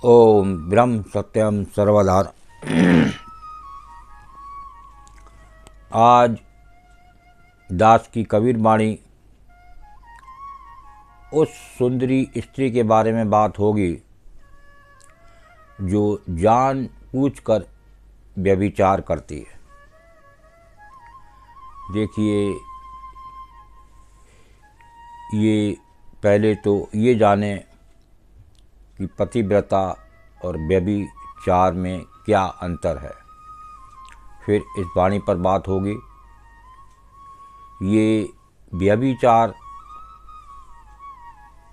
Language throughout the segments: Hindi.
ओम ब्रह्म सत्यम सर्वधार। आज दास की कबीर वाणी उस सुंदरी स्त्री के बारे में बात होगी जो जान पूछकर व्यभिचार करती है। देखिए, ये पहले तो ये जाने कि पतिव्रता और व्यभिचार में क्या अंतर है, फिर इस वाणी पर बात होगी। ये व्यभिचार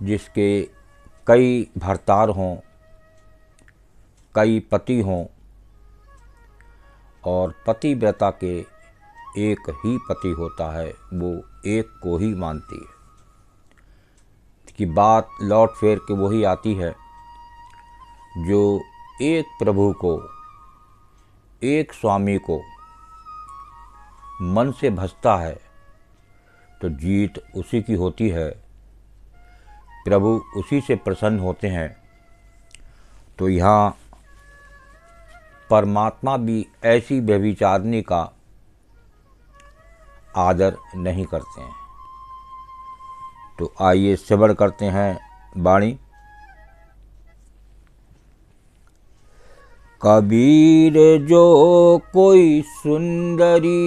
जिसके कई भर्तार हों, कई पति हों और पतिव्रता के एक ही पति होता है, वो एक को ही मानती है कि बात लौट फेर के वही आती है। जो एक प्रभु को, एक स्वामी को मन से भजता है तो जीत उसी की होती है, प्रभु उसी से प्रसन्न होते हैं। तो यहाँ परमात्मा भी ऐसी व्यभिचारिणी का आदर नहीं करते हैं। तो आइए श्रवण करते हैं वाणी। कबीर जो कोई सुंदरी,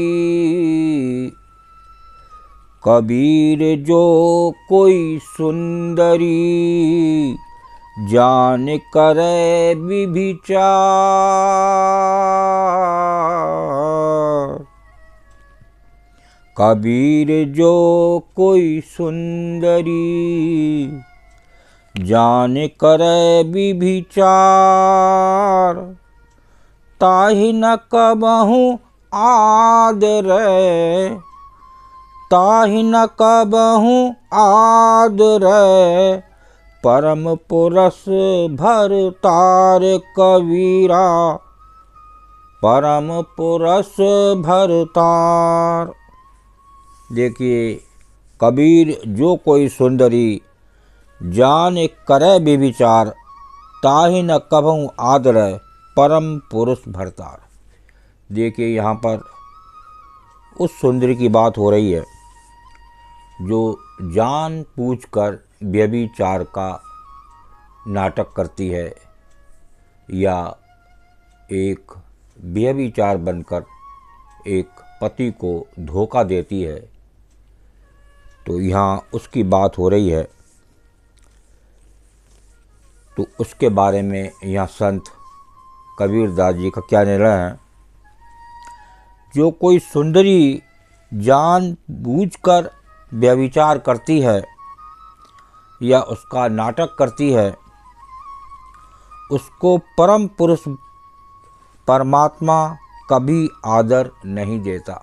कबीर जो कोई सुंदरी, जान करे विभिचार। कबीर जो कोई सुंदरी, जान करे विभिचार। ताहि न कबहु आदरै, ताहि न कबहु आदरै, परम पुरस भरतार कबीरा, परम पुरस भरतार। देखिए, कबीर जो कोई सुंदरी, जान करे विभिचार, ताहि न कबहु आदरै, परम पुरुष भरतार। देखिए, यहाँ पर उस सुंदरी की बात हो रही है जो जान पूछकर व्यभिचार का नाटक करती है या एक व्यभिचार बनकर एक पति को धोखा देती है। तो यहाँ उसकी बात हो रही है। तो उसके बारे में यहाँ संत कबीरदास जी का क्या निर्णय है। जो कोई सुंदरी जान बूझकर व्यभिचार करती है या उसका नाटक करती है, उसको परम पुरुष परमात्मा कभी आदर नहीं देता।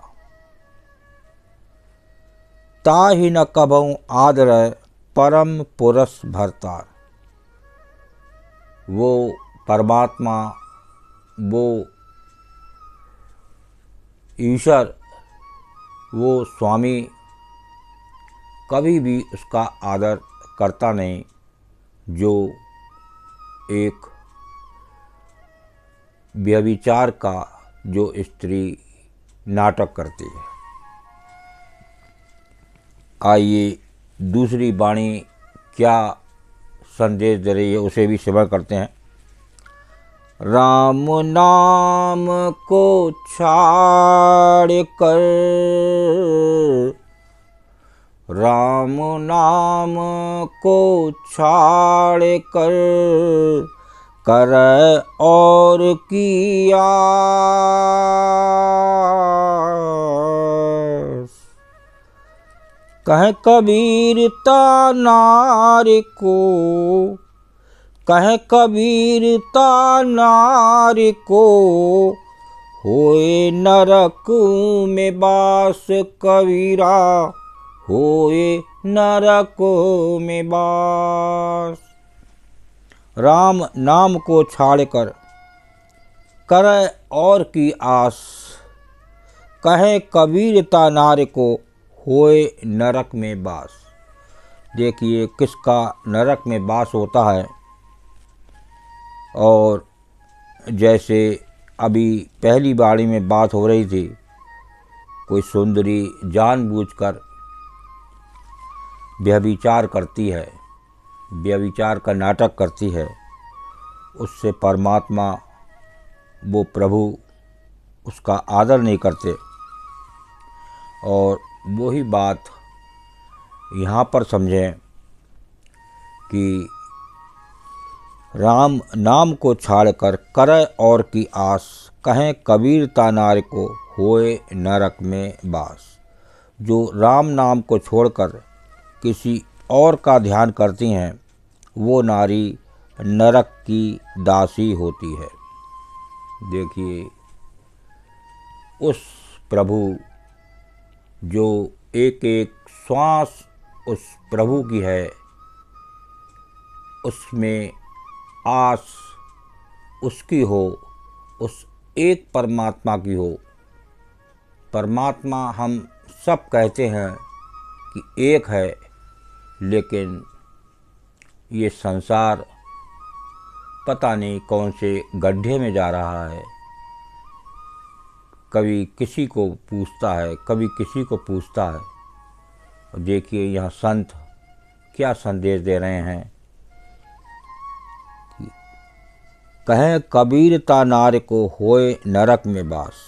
ताहि न कबहु आदरै, परम पुरुष भरतार। वो परमात्मा, वो ईश्वर, वो स्वामी कभी भी उसका आदर करता नहीं जो एक व्यभिचार का जो स्त्री नाटक करती है। आइए दूसरी वाणी क्या संदेश दे रही है उसे भी श्रवण करते हैं। राम नाम को छाड़ कर, राम नाम को छाड़ कर, करे और किया। कहे कबीरता नारी को, कहे कबीरता नारी को, होए नरक में बास कबीरा, होए नरक में बास। राम नाम को छाड़कर करे और की आस, कहे कबीरता नारी को, होए नरक में बास। देखिए, किसका नरक में वास होता है। और जैसे अभी पहली बाणी में बात हो रही थी, कोई सुंदरी जानबूझकर व्यभिचार करती है, व्यभिचार का नाटक करती है, उससे परमात्मा वो प्रभु उसका आदर नहीं करते। और वही बात यहाँ पर समझें कि राम नाम को छाड़कर करे और की आस, कहें कबीर तानार को होए नरक में बास। जो राम नाम को छोड़कर किसी और का ध्यान करती हैं वो नारी नरक की दासी होती है। देखिए, उस प्रभु जो एक एक श्वास उस प्रभु की है, उसमें आस उसकी हो, उस एक परमात्मा की हो। परमात्मा हम सब कहते हैं कि एक है, लेकिन ये संसार पता नहीं कौन से गड्ढे में जा रहा है। कभी किसी को पूछता है, कभी किसी को पूछता है। और देखिए यहाँ संत क्या संदेश दे रहे हैं, कहें कबीर ता नार को होए नरक में बास।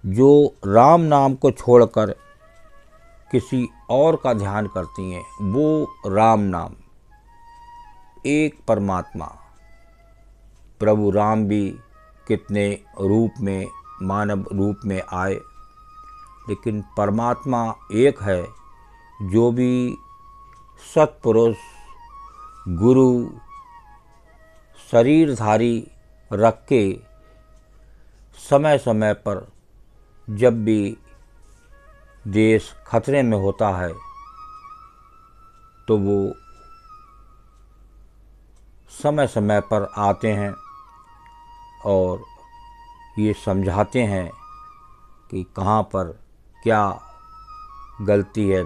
जो राम नाम को छोड़कर किसी और का ध्यान करती हैं, वो राम नाम, एक परमात्मा प्रभु राम भी कितने रूप में, मानव रूप में आए, लेकिन परमात्मा एक है। जो भी सत्पुरुष गुरु शरीरधारी रख के समय समय पर जब भी देश खतरे में होता है तो वो समय समय पर आते हैं और ये समझाते हैं कि कहाँ पर क्या गलती है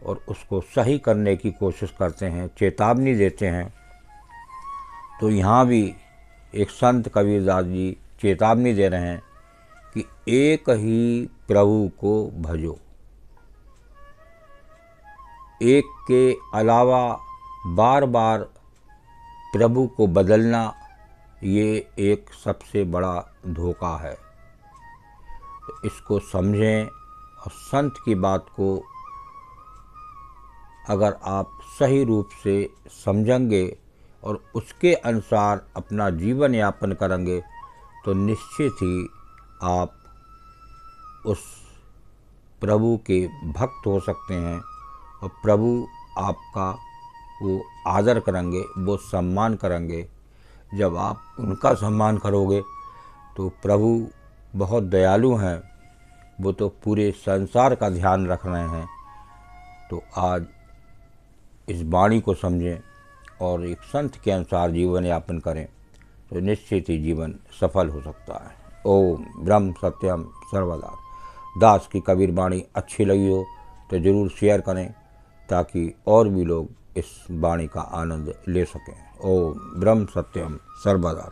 और उसको सही करने की कोशिश करते हैं, चेतावनी देते हैं। तो यहाँ भी एक संत कबीरदास जी चेतावनी दे रहे हैं कि एक ही प्रभु को भजो, एक के अलावा बार बार प्रभु को बदलना ये एक सबसे बड़ा धोखा है। तो इसको समझें और संत की बात को अगर आप सही रूप से समझेंगे और उसके अनुसार अपना जीवन यापन करेंगे तो निश्चित ही आप उस प्रभु के भक्त हो सकते हैं और प्रभु आपका वो आदर करेंगे, वो सम्मान करेंगे। जब आप उनका सम्मान करोगे तो प्रभु बहुत दयालु हैं, वो तो पूरे संसार का ध्यान रख रहे हैं। तो आज इस वाणी को समझें और एक संत के अनुसार जीवन यापन करें तो निश्चित ही जीवन सफल हो सकता है। ओम ब्रह्म सत्यम सर्वदा। दास की कबीर वाणी अच्छी लगी हो तो ज़रूर शेयर करें ताकि और भी लोग इस वाणी का आनंद ले सकें। ओम ब्रह्म सत्यम सर्वदा।